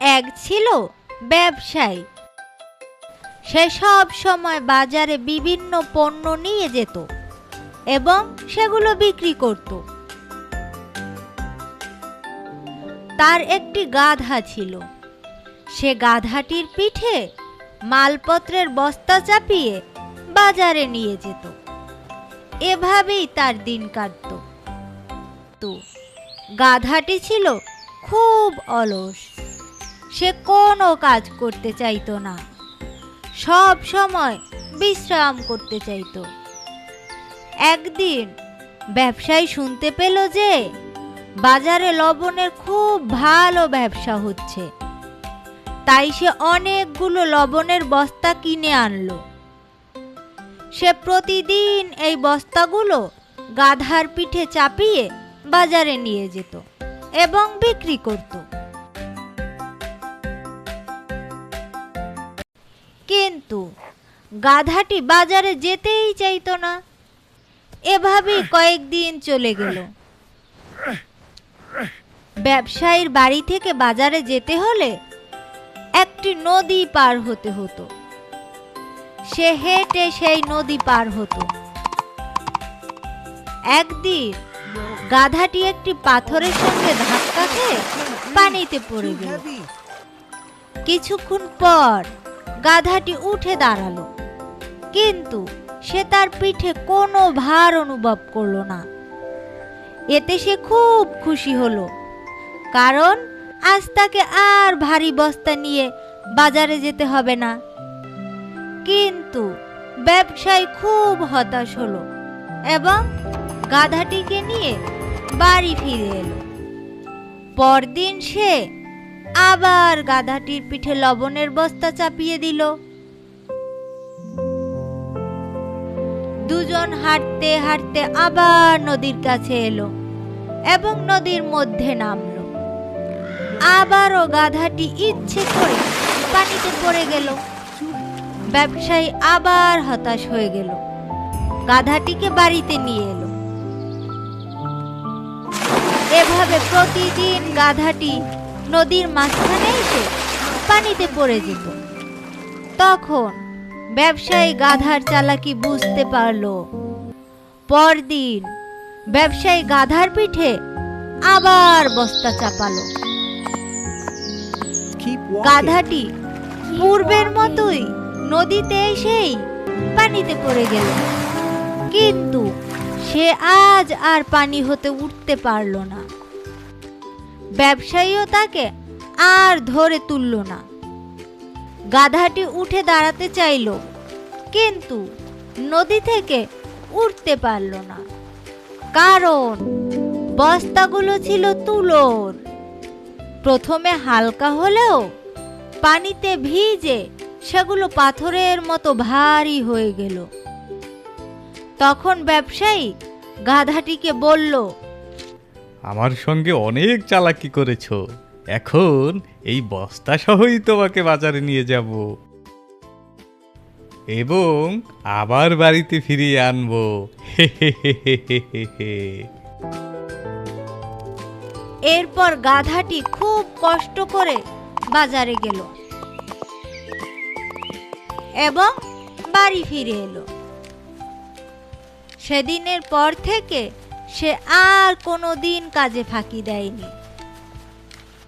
এক ছিল ব্যবসায়ী। সে সব সময় বাজারে বিভিন্ন পণ্য নিয়ে যেত এবং সেগুলো বিক্রি করত। তার একটি গাধা ছিল। সে গাধাটির পিঠে মালপত্রের বস্তা চাপিয়ে বাজারে নিয়ে যেত। এভাবেই তার দিন কাটত। গাধাটি ছিল খুব অলস। সে কোনো কাজ করতে চাইতো না, সব সময় বিশ্রাম করতে চাইতো। একদিন ব্যবসায়ী শুনতে পেল যে বাজারে লবণের খুব ভালো ব্যবসা হচ্ছে। তাই সে অনেকগুলো লবণের বস্তা কিনে আনলো। সে প্রতিদিন এই বস্তাগুলো গাধার পিঠে চাপিয়ে বাজারে নিয়ে যেত এবং বিক্রি করত। কিন্তু গাধাটি বাজারে যেতেই চাইতো না। এভাবেই কয়েকদিন চলে গেল। ব্যবসায়ীর বাড়ি থেকে বাজারে যেতে হলে একটি নদী পার হতে হতো। সে হেঁটে সেই নদী পার হতো। একদিন গাধাটি একটি পাথরের সঙ্গে ধাক্কা খেয়ে পানিতে পড়ে গেল। কিছুক্ষণ পর গাধাটি উঠে দাঁড়ালো, কিন্তু সে তার পিঠে কোনো ভার অনুভব করলো না। এতে সে খুব খুশি হলো, কারণ আজ তাকে আর ভারী বস্তা নিয়ে বাজারে যেতে হবে না। কিন্তু ব্যবসায়ী খুব হতাশ হলো এবং গাধাটিকে নিয়ে বাড়ি ফিরে এলো। পরদিন সে আবার গাধাটির পিঠে লবণের বস্তা চাপিয়ে দিল। দুজন হাঁটতে হাঁটতে আবার নদীর কাছে এলো এবং নদীর মধ্যে নামলো। আবারও গাধাটি ইচ্ছে করে পানিতে পড়ে গেল। ব্যবসায়ী আবার হতাশ হয়ে গেল, গাধাটিকে বাড়িতে নিয়ে এলো। এভাবে প্রতিদিন গাধাটি নদীর মাঝখানে এসে পানিতে পড়ে যেত। তখন ব্যবসায়ী গাধার চালাকি বুঝতে পারলো। পরদিন ব্যবসায়ী গাধার পিঠে আবার বস্তা চাপালো। গাধাটি পূর্বের মতোই নদীতে এসেই পানিতে পড়ে গেল, কিন্তু সে আজ আর পানি হতে উঠতে পারল না। ব্যবসায়ীও তাকে আর ধরে তুলল না। গাধাটি উঠে দাঁড়াতে চাইল, কিন্তু নদী থেকে উঠতে পারল না, কারণ বস্তাগুলো ছিল তুলোর। প্রথমে হালকা হলেও পানিতে ভিজে সেগুলো পাথরের মতো ভারী হয়ে গেল। তখন ব্যবসায়ী গাধাটিকে বলল, আমার সঙ্গে অনেক চালাকি করেছো, এখন এই বস্তা সহই তোমাকে বাজারে নিয়ে যাব এবং আবার বাড়িতে ফিরিয়ে আনবো। এরপর গাধাটি খুব কষ্ট করে বাজারে গেল এবং বাড়ি ফিরে এলো। সেদিনের পর থেকে সে আর কোনো দিন কাজে ফাঁকি দেয়নি।